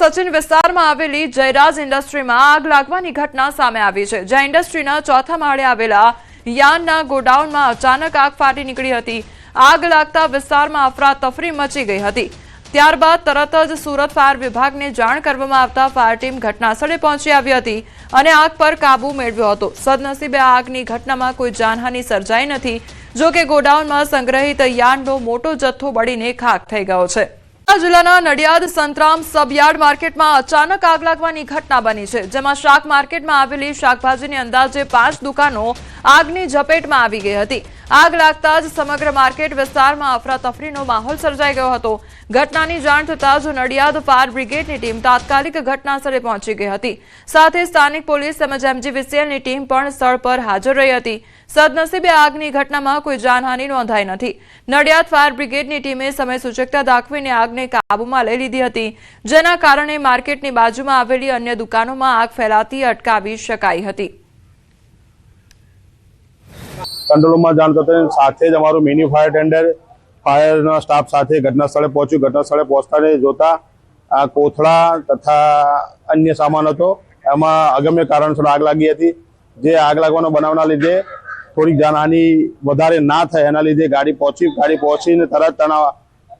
સચિન વિસ્તારમાં આવેલી જયરાજ ઇન્ડસ્ટ્રીમાં આગ લાગવાની ઘટના સામે આવી છે, જ્યાં ઇન્ડસ્ટ્રીના ચોથા માળે આવેલા યાનના ગોડાઉનમાં અચાનક આગ ફાટી નીકળી હતી। આગ લાગતા વિસ્તારમાં અફરાતફરી મચી ગઈ હતી। ત્યારબાદ તરત જ સુરત ફાયર વિભાગને જાણ કરવામાં આવતા ફાયર ટીમ ઘટનાસ્થળે પહોંચી આવી હતી અને આગ પર કાબુ મેળવ્યો હતો। સદનસીબે આ આગની ઘટનામાં કોઈ જાનહાનિ સર્જાઈ નથી, જો કે ગોડાઉનમાં સંગ્રહિત યાનનો મોટો જથ્થો બળીને ખાખ થઈ ગયો છે। જિલ્લાના નડિયાદ સંતરામ સબયાર્ડ માર્કેટમાં અચાનક આગ લાગવાની ઘટના બની છે, જેમાં શાક માર્કેટમાં આવેલી શાકભાજીની અંદાજે 5 દુકાનો આગની ઝપેટમાં આવી ગઈ હતી। આગ લાગતા જ સમગ્ર માર્કેટ વિસ્તારમાં અફરાતફરીનો માહોલ સર્જાઈ ગયો હતો। ઘટનાની જાણ થતાં જ નડિયાદ ફાયર બ્રિગેડની ટીમ તાત્કાલિક ઘટનાસ્થળે પહોંચી ગઈ હતી, સાથે સ્થાનિક પોલીસ તેમજ MGVCLની ટીમ પણ સ્થળ પર હાજર રહી હતી। સદનસીબે આગની ઘટનામાં કોઈ જાનહાનિ નોંધાઈ નથી। નડિયાદ ફાયર બ્રિગેડની ટીમે સમય સૂચકતા દાખવીને આગને કાબૂમાં લઈ લીધી હતી, જેના કારણે માર્કેટની બાજુમાં આવેલી અન્ય દુકાનોમાં આગ ફેલાતી અટકાવી શકાઈ હતી। કંટ્રોલમાં જાણ થતાં સાથે જ અમારું મિની ફાયર ટેન્ડર ફાયરના સ્ટાફ સાથે ઘટના સ્થળે પહોંચ્યું। ઘટના સ્થળે પહોંચતા જોતા આ કોથળા તથા અન્ય સામાન હતો, એમાં અગમ્ય કારણસર આગ લાગી હતી। જે આગ લાગવાનો બનાવના લીધે થોડીક જાનહાનિ વધારે ના થાય એના લીધે ગાડી પહોંચીને તરત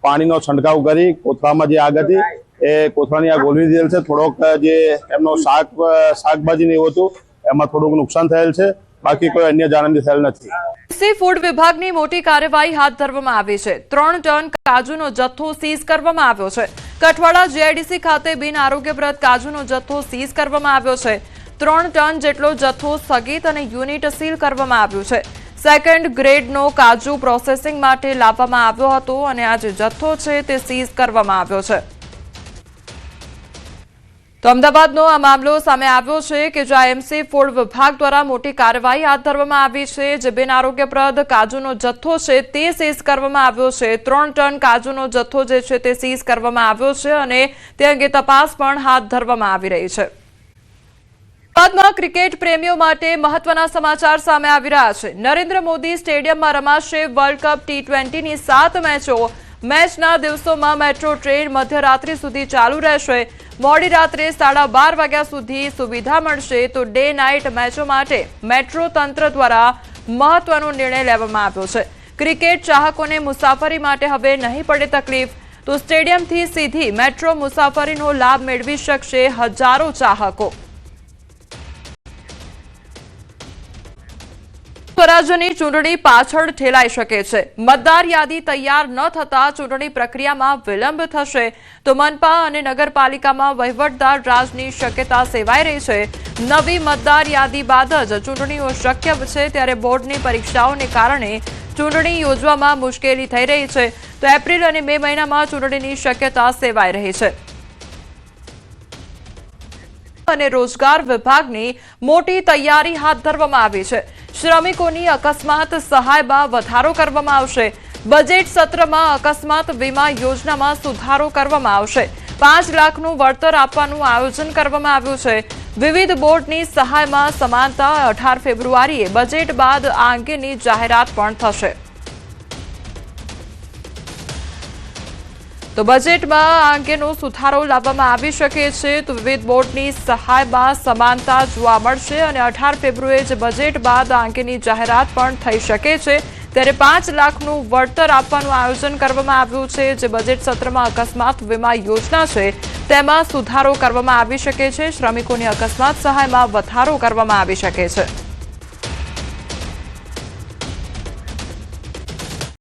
પાણીનો છંટકાવ કરી કોથળામાં જે આગ હતી એ કોથળાની આગ ઓલવી દીધેલ છે। થોડોક જે એમનો શાકભાજી ને એવું હતું એમાં થોડુંક નુકસાન થયેલ છે, બાકી કોઈ અન્ય જાનહાનિ થયેલ નથી। સી ફૂડ વિભાગની મોટી કાર્યવાહી હાથ ધરવામાં આવી છે। 3 ટન કાજુનો જથ્થો સીઝ કરવામાં આવ્યો છે। કઠવાડા GIDC ખાતે બિન આરોગ્યપ્રદ કાજુનો જથ્થો સીઝ કરવામાં આવ્યો છે। 3 ટન જેટલો જથ્થો સ્થગિત અને યુનિટ સીલ કરવામાં આવ્યું છે। સેકન્ડ ગ્રેડનો કાજુ પ્રોસેસિંગ માટે લાવવામાં આવ્યો હતો અને આ જે જથ્થો છે તે સીઝ કરવામાં આવ્યો છે। તો અમદાવાદનો આ મામલો સામે આવ્યો છે કે જ્યાં MC ફૂડ વિભાગ દ્વારા મોટી કાર્યવાહી હાથ ધરવામાં આવી છે। જે બિન આરોગ્યપ્રદ કાજુનો જથ્થો છે તે સીઝ કરવામાં આવ્યો છે। 3 ટન કાજુનો જથ્થો જે છે તે સીઝ કરવામાં આવ્યો છે અને તે અંગે તપાસ પણ હાથ ધરવામાં આવી રહી છે। બાદમાં ક્રિકેટ પ્રેમીઓ માટે મહત્વના સમાચાર સામે આવી રહ્યા છે। નરેન્દ્ર મોદી સ્ટેડિયમમાં રમાશે વર્લ્ડ કપ T20ની 7 મેચો। મેચના દિવસોમાં મેટ્રો ટ્રેન મધ્યરાત્રિ સુધી ચાલુ રહેશે। મોડી રાત્રે 12:30 વાગ્યા સુધી સુવિધા મળશે। તો ડે નાઇટ મેચો માટે મેટ્રો તંત્ર દ્વારા મહત્વનો નિર્ણય લેવામાં આવ્યો છે। ક્રિકેટ ચાહકોને મુસાફરી માટે હવે નહીં પડે તકલીફ, તો સ્ટેડિયમથી સીધી મેટ્રો મુસાફરીનો લાભ મેળવી શકશે હજારો ચાહકો। સ્વરાજ્યની ચૂંટણી પાછળ ઠેલાઈ શકે છે। મતદાર યાદી તૈયાર ન થતા ચૂંટણી પ્રક્રિયામાં વિલંબ થશે, તો મનપા અને નગરપાલિકામાં વહીવટદાર રાજની શક્યતા સેવાઈ રહી છે। નવી મતદાર યાદી બાદ જ ચૂંટણીઓ શક્ય છે, ત્યારે બોર્ડની પરીક્ષાઓને કારણે ચૂંટણી યોજવામાં મુશ્કેલી થઈ રહી છે। તો એપ્રિલ અને મે મહિનામાં ચૂંટણીની શક્યતા સેવાઈ રહી છે। અને રોજગાર વિભાગની મોટી તૈયારી હાથ ધરવામાં આવી છે। શ્રમિકોની અકસ્માત સહાયમાં વધારો કરવામાં આવશે। બજેટ સત્રમાં અકસ્માત વીમા યોજનામાં સુધારો કરવામાં આવશે। 5 લાખનું વળતર આપવાનું આયોજન કરવામાં આવ્યું છે। વિવિધ બોર્ડની સહાયમાં સમાનતા 18 ફેબ્રુઆરીએ બજેટ બાદ આ અંગેની જાહેરાત પણ થશે। તો બજેટમાં આ અંગેનો સુધારો લાવવામાં આવી શકે છે। તો વિવિધ બોર્ડની સહાયમાં સમાનતા જોવા મળશે અને 18 ફેબ્રુઆરીએ બજેટ બાદ આ અંગેની જાહેરાત પણ થઈ શકે છે। ત્યારે 5 લાખનું વળતર આપવાનું આયોજન કરવામાં આવ્યું છે। જે બજેટ સત્રમાં અકસ્માત વીમા યોજના છે તેમાં સુધારો કરવામાં આવી શકે છે। શ્રમિકોની અકસ્માત સહાયમાં વધારો કરવામાં આવી શકે છે।